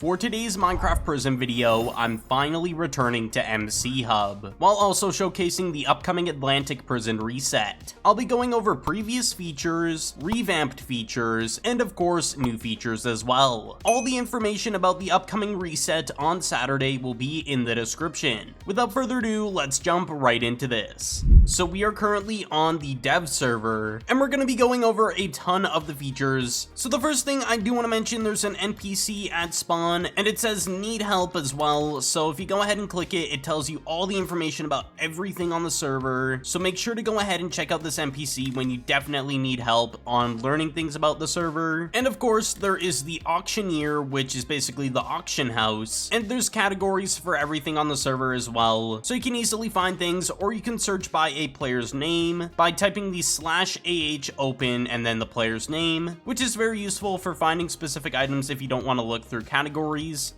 For today's Minecraft Prison video, I'm finally returning to MCHub, while also showcasing the upcoming Atlantic Prison reset. I'll be going over previous features, revamped features, and of course, new features as well. All the information about the upcoming reset on Saturday will be in the description. Without further ado, let's jump right into this. So we are currently on the dev server, and we're going to be going over a ton of the features. So the first thing I do want to mention, there's an NPC at spawn, and it says need help as well. So if you go ahead and click it, it tells you all the information about everything on the server. So make sure to go ahead and check out this NPC when you definitely need help on learning things about the server. And of course, there is the auctioneer, which is basically the auction house, and there's categories for everything on the server as well. So you can easily find things, or you can search by a player's name by typing the /AH open and then the player's name, which is very useful for finding specific items if you don't want to look through categories.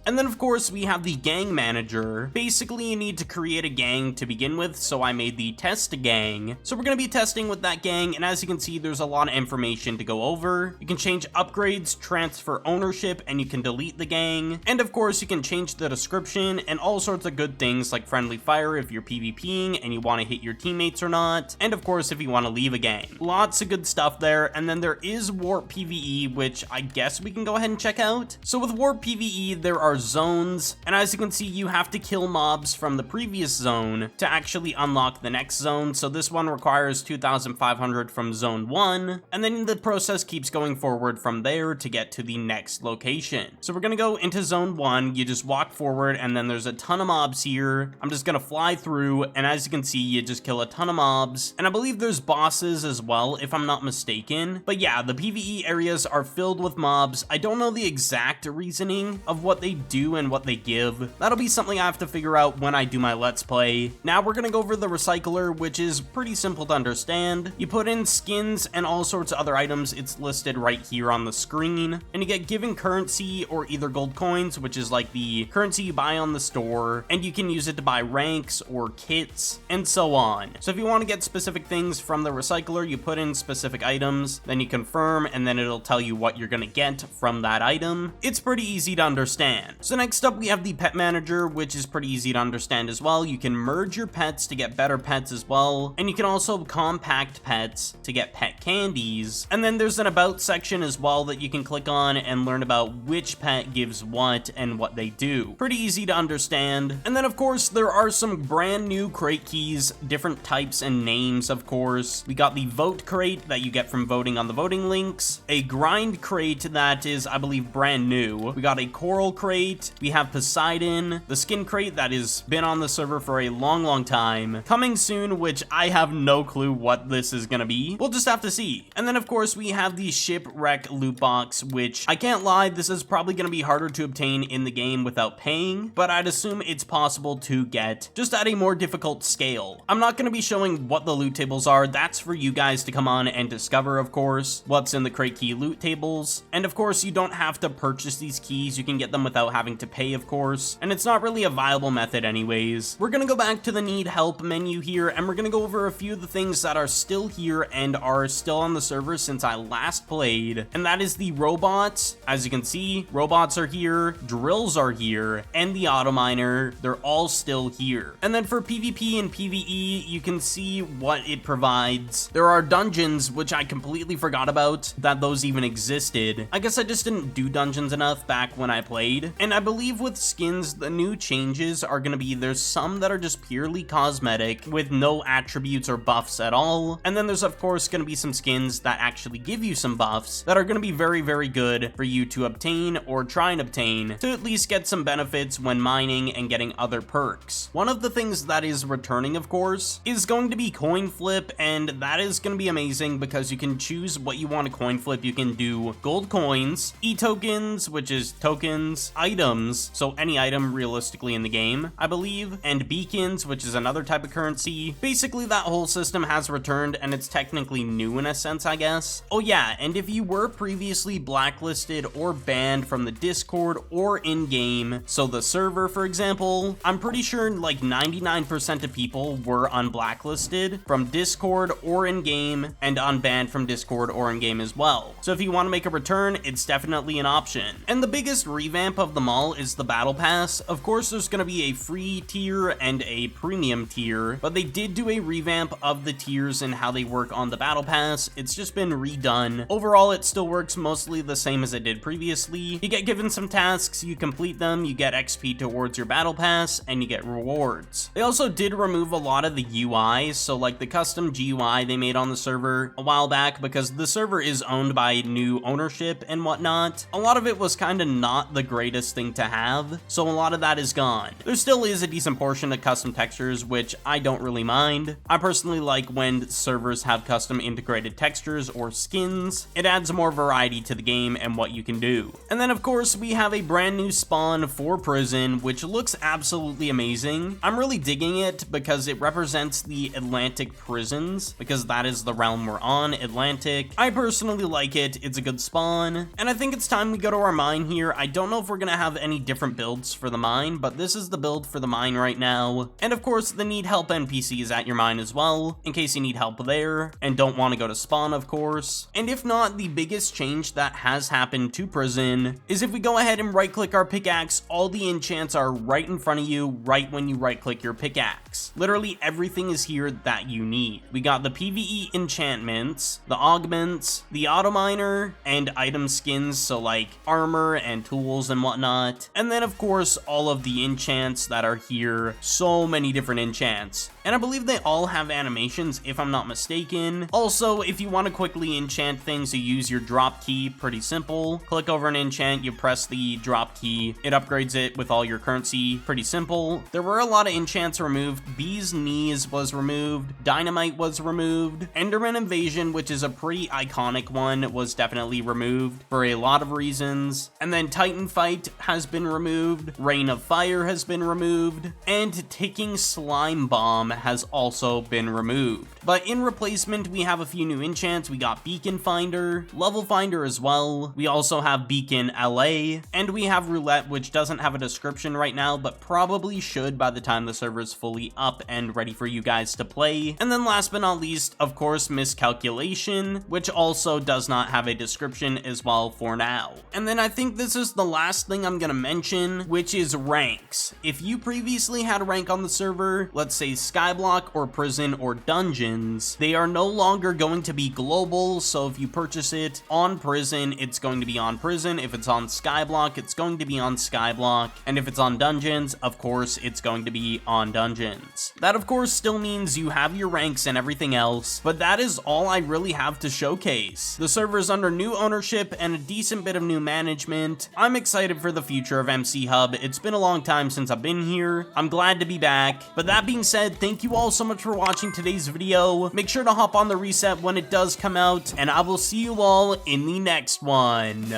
And then of course we have the gang manager. Basically you need to create a gang to begin with, so I made the test gang. So we're going to be testing with that gang, and as you can see, there's a lot of information to go over. You can change upgrades, transfer ownership, and you can delete the gang. And of course you can change the description and all sorts of good things like friendly fire if you're PvPing and you want to hit your teammates or not, and of course if you want to leave a gang. Lots of good stuff there. And then there is warp PvE, which I guess we can go ahead and check out. So with warp PvE, there are zones, and as you can see, you have to kill mobs from the previous zone to actually unlock the next zone. So this one requires 2,500 from zone 1, and then the process keeps going forward from there to get to the next location. So we're gonna go into zone 1, you just walk forward, and then there's a ton of mobs here. I'm just gonna fly through, and as you can see, you just kill a ton of mobs, and I believe there's bosses as well, if I'm not mistaken. But yeah, the PvE areas are filled with mobs. I don't know the exact reasoning of what they do and what they give. That'll be something I have to figure out when I do my Let's Play. Now we're gonna go over the recycler, which is pretty simple to understand. You put in skins and all sorts of other items. It's listed right here on the screen, and you get given currency or either gold coins, which is like the currency you buy on the store, and you can use it to buy ranks or kits and so on. So if you want to get specific things from the recycler, you put in specific items, then you confirm, and then it'll tell you what you're gonna get from that item. It's pretty easy to understand. So next up we have the pet manager, which is pretty easy to understand as well. You can merge your pets to get better pets as well, and you can also compact pets to get pet candies. And then there's an about section as well that you can click on and learn about which pet gives what and what they do. Pretty easy to understand. And then of course there are some brand new crate keys, different types and names. Of course we got the vote crate that you get from voting on the voting links, a grind crate that is, I believe, brand new. We got a coral crate, we have Poseidon, the skin crate that has been on the server for a long time, coming soon, which I have no clue what this is gonna be. We'll just have to see. And then of course we have the shipwreck loot box, which I can't lie, this is probably gonna be harder to obtain in the game without paying, but I'd assume it's possible to get, just at a more difficult scale. I'm not gonna be showing what the loot tables are. That's for you guys to come on and discover, of course, what's in the crate key loot tables. And of course you don't have to purchase these keys, you can get them without having to pay, of course, and it's not really a viable method anyways. We're gonna go back to the need help menu here, and we're gonna go over a few of the things that are still here and are still on the server since I last played, and that is the robots. As you can see, robots are here, drills are here, and the auto miner. They're all still here. And then for PvP and PvE, you can see what it provides. There are dungeons, which I completely forgot about that those even existed. I guess I just didn't do dungeons enough back when I played. And I believe with skins, the new changes are going to be, there's some that are just purely cosmetic with no attributes or buffs at all. And then there's of course going to be some skins that actually give you some buffs that are going to be very good for you to obtain or try and obtain to at least get some benefits when mining and getting other perks. One of the things that is returning, of course, is going to be coin flip, and that is going to be amazing because you can choose what you want to coin flip. You can do gold coins, e-tokens, which is tokens, items, so any item realistically in the game, I believe, and beacons, which is another type of currency. Basically that whole system has returned, and it's technically new in a sense, I guess. Oh yeah, and if you were previously blacklisted or banned from the Discord or in-game, so the server for example, I'm pretty sure like 99% of people were unblocked blacklisted from Discord or in-game, and unbanned from Discord or in-game as well. So if you want to make a return, it's definitely an option. And the biggest revamp of them all is the Battle Pass. Of course, there's going to be a free tier and a premium tier, but they did do a revamp of the tiers and how they work on the Battle Pass. It's just been redone. Overall, it still works mostly the same as it did previously. You get given some tasks, you complete them, you get XP towards your Battle Pass, and you get rewards. They also did remove a lot of the UI, so like the custom GUI they made on the server a while back, because the server is owned by New Ownership and whatnot. A lot of it was kind of not the greatest thing to have, so a lot of that is gone. There still is a decent portion of custom textures, which I don't really mind. I personally like when servers have custom integrated textures or skins. It adds more variety to the game and what you can do. And then of course we have a brand new spawn for Prison, which looks absolutely amazing. I'm really digging it because it represents the Atlantic prisons, because that is the realm we're on, Atlantic. I personally like it. It's a good spawn, and I think it's time we go to our mine here. I don't know if we're gonna have any different builds for the mine, but this is the build for the mine right now. And of course the need help NPC is at your mine as well, in case you need help there and don't want to go to spawn, of course. And if not, the biggest change that has happened to Prison is if we go ahead and right click our pickaxe, all the enchants are right in front of you right when you right click your pickaxe. Literally everything is here that you need. We got the PvE enchantments, the augments, the auto miner, and item skins, so like armor and tools and whatnot. And then of course all of the enchants that are here, so many different enchants. And I believe they all have animations if I'm not mistaken. Also, if you want to quickly enchant things, you use your drop key. Pretty simple. Click over an enchant, you press the drop key, it upgrades it with all your currency. Pretty simple. There were a lot of enchants removed. Bee's Knees was removed, Dynamite was removed, Enderman Invasion, which is a pretty iconic one, was definitely removed for a lot of reasons. And then Titan Fight has been removed, Rain of Fire has been removed, and Ticking Slime Bomb has also been removed. But in replacement, we have a few new enchants. We got Beacon Finder, Level Finder as well. We also have Beacon LA, and we have Roulette, which doesn't have a description right now, but probably should by the time the server is fully up and ready for you guys to play. And then last but not least, of course, Miscalculation, which also does not have a description as well for now. And then I think this is the last thing I'm gonna mention, which is ranks. If you previously had a rank on the server, let's say Skyblock or Prison or Dungeon, they are no longer going to be global, so if you purchase it on Prison, it's going to be on Prison. If it's on Skyblock, it's going to be on Skyblock. And if it's on Dungeons, of course, it's going to be on Dungeons. That, of course, still means you have your ranks and everything else, but that is all I really have to showcase. The server is under new ownership and a decent bit of new management. I'm excited for the future of MCHub. It's been a long time since I've been here. I'm glad to be back. But that being said, thank you all so much for watching today's video. Make sure to hop on the reset when it does come out, and I will see you all in the next one.